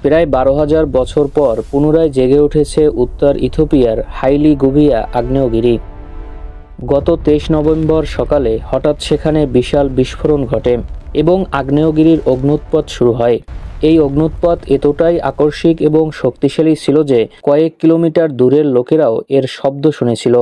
প্রায় 12,000 বছর পর পুনরায় জেগে উঠেছে উত্তর ইথিওপিয়ার হাইলি গুভিয়া আগ্নেয়গিরি। গত 23 নভেম্বর সকালে হঠাৎ সেখানে বিশাল বিস্ফোরণ ঘটে এবং আগ্নেয়গিরির অগ্ন্যুৎপাত শুরু হয়। এই অগ্ন্যুৎপাত এতটাই আকস্মিক এবং শক্তিশালী ছিল যে কয়েক কিলোমিটার দূরের লোকেরাও এর শব্দ শুনেছিল।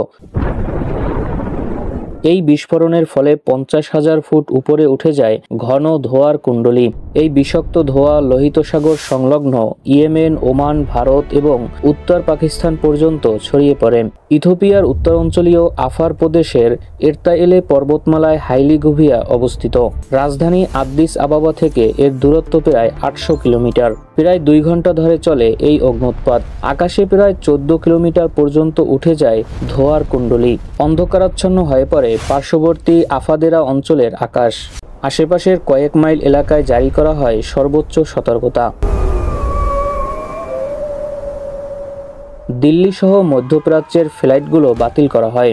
এই বিস্ফোরণের ফলে 50,000 ফুট উপরে উঠে যায় ঘন ধোঁয়ার কুণ্ডলী। এই বিষাক্ত ধোঁয়া লোহিত সাগর সংলগ্ন ইয়েমেন, ওমান, ভারত এবং উত্তর পাকিস্তান পর্যন্ত ছড়িয়ে পড়ে। ইথিওপিয়ার উত্তরাঞ্চলীয় আফার প্রদেশের এরতাইলে পর্বতমালায় হাইলি গুভিয়া অবস্থিত। রাজধানী আদ্দিস আবাবা থেকে এর দূরত্ব প্রায় 800 কিলোমিটার। প্রায় 2 ঘন্টা ধরে চলে এই অগ্ন্যুৎপাত। আকাশে প্রায় 14 কিলোমিটার পর্যন্ত উঠে যায় ধোঁয়ার কুণ্ডলী। অন্ধকারাচ্ছন্ন হয়ে পড়ে পার্শ্ববর্তী আফাদেরা অঞ্চলের আকাশ। আশেপাশের কয়েক মাইল এলাকায় জারি করা হয় সর্বোচ্চ সতর্কতা। দিল্লি সহ মধ্যপ্রাচ্যের ফ্লাইটগুলো বাতিল করা হয়।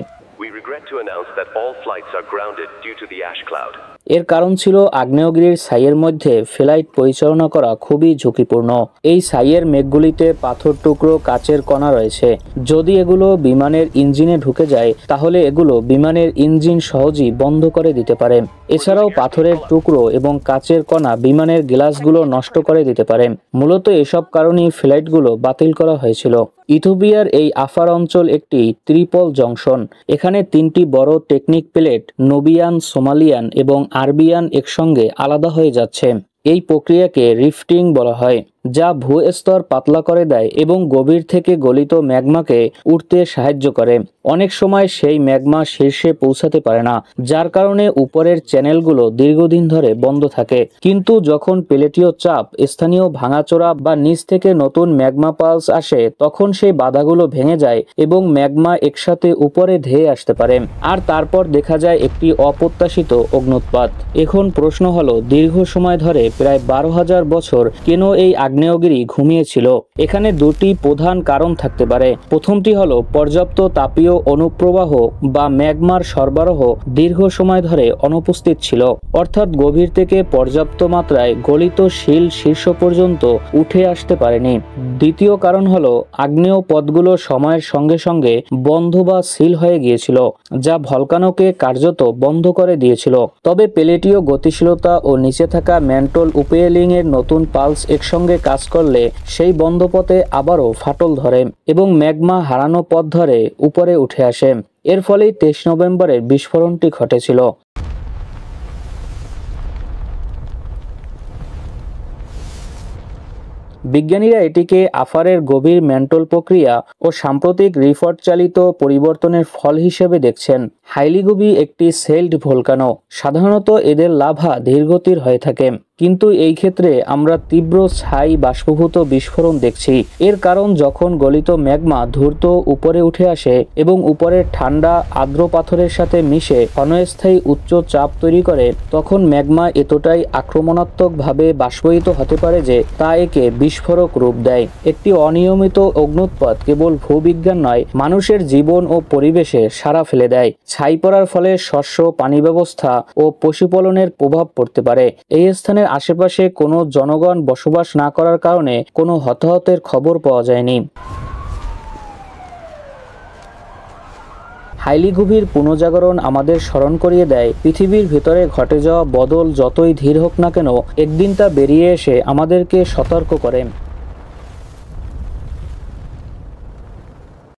এর কারণ ছিল আগ্নেয়গিরির ছাইয়ের মধ্যে ফ্লাইট পরিচালনা করা খুবই ঝুঁকিপূর্ণ। এই ছাইয়ের মেঘগুলিতে পাথর টুকরো, কাচের কণা রয়েছে। যদি এগুলো বিমানের ইঞ্জিনে ঢুকে যায় তাহলে এগুলো বিমানের ইঞ্জিন সহজেই বন্ধ করে দিতে পারে। এছাড়াও পাথরের টুকরো এবং কাচের কণা বিমানের গ্লাসগুলো নষ্ট করে দিতে পারে। মূলত এসব কারণেই ফ্লাইটগুলো বাতিল করা হয়েছিল। ইথিওপিয়ার এই আফার অঞ্চল একটি ত্রিপল জংশন। এখানে 3টি বড় টেকনিক প্লেট নুবিয়ান, সোমালিয়ান এবং আরবিয়ান একসঙ্গে আলাদা হয়ে যাচ্ছে। এই প্রক্রিয়াকে রিফটিং বলা হয়, যা ভূস্তর পাতলা করে দেয় এবং গভীর থেকে গলিত ম্যাগমাকে উঠতে সাহায্য করে। অনেক সময় সেই ম্যাগমা শীর্ষে পৌঁছাতে পারে না, যার কারণে উপরের চ্যানেলগুলো দীর্ঘদিন ধরে বন্ধ থাকে। কিন্তু যখন প্লেটীয় চাপ, স্থানীয় ভাঙাচোরা বা নিচ থেকে নতুন ম্যাগমা পালস আসে, তখন সেই বাধাগুলো ভেঙে যায় এবং ম্যাগমা একসাথে উপরে ধেয়ে আসতে পারে। আর তারপর দেখা যায় একটি অপ্রত্যাশিত অগ্ন্যুৎপাত। এখন প্রশ্ন হলো, দীর্ঘ সময় ধরে প্রায় 12,000 বছর কেন এই আগ্নেয়গিরি ঘুমিয়েছিল? এখানে 2টি প্রধান কারণ থাকতে পারে। প্রথমটি হলো পর্যাপ্ত তাপীয় অনুপ্রবাহ বা ম্যাগমার সরবরাহ দীর্ঘ সময় ধরে অনুপস্থিত ছিল, অর্থাৎ গভীর থেকে পর্যাপ্ত মাত্রায় গলিত শিল শীর্ষ পর্যন্ত উঠে আসতে পারেনি। দ্বিতীয় কারণ হলো আগ্নেয় পথগুলো সময়ের সঙ্গে সঙ্গে বন্ধ বা সিল হয়ে গিয়েছিল, যা ভলকানোকে কার্যত বন্ধ করে দিয়েছিল। তবে প্লেটীয় গতিশীলতা ও নিচে থাকা ম্যান্টল উপেলিং এর নতুন পালস একসঙ্গে কাজ করলে সেই বন্ধ পথে আবারও ফাটল ধরে এবং ম্যাগমা হারানো পথ ধরে উপরে উঠে আসে। এর ফলেই 23 নভেম্বরের বিস্ফোরণটি ঘটেছিল। বিজ্ঞানীরা এটিকে আফারের গভীর ম্যান্টল প্রক্রিয়া ও সাম্প্রতিক রিফট চালিত পরিবর্তনের ফল হিসেবে দেখছেন। হাইলি গুভি একটি সেল্ড ভলকানো। সাধারণত এদের লাভা ধীরগতির হয়ে থাকে, কিন্তু এই ক্ষেত্রে আমরা তীব্র ছাই বাষ্পীভূত বিস্ফোরণ দেখছি। এর কারণ যখন গলিত ম্যাগমা দ্রুত উপরে উঠে আসে এবং উপরের ঠান্ডা আর্দ্র পাথরের সাথে মিশে ক্ষণস্থায়ী উচ্চ চাপ তৈরি করে, তখন ম্যাগমা এতটাই আক্রমণাত্মকভাবে বাষ্পীভূত হতে পারে যে তা একে বিস্ফোরক রূপ দেয়। একটি অনিয়মিত অগ্ন্যুৎপাত কেবল ভূবিজ্ঞান নয়, মানুষের জীবন ও পরিবেশে সাড়া ফেলে দেয়। ছাই পড়ার ফলে শস্য, পানি ব্যবস্থা ও পশুপালনের প্রভাব পড়তে পারে। এই স্থানের আশেপাশে কোনো জনগণ বসবাস না করার কারণে কোনো হতাহতের খবর পাওয়া যায়নি। হাইলি গুভির পুনর্জাগরণ আমাদের স্মরণ করিয়ে দেয়, পৃথিবীর ভিতরে ঘটে যাওয়া বদল যতই ধীর হোক না কেন, একদিন তা বেরিয়ে এসে আমাদেরকে সতর্ক করে।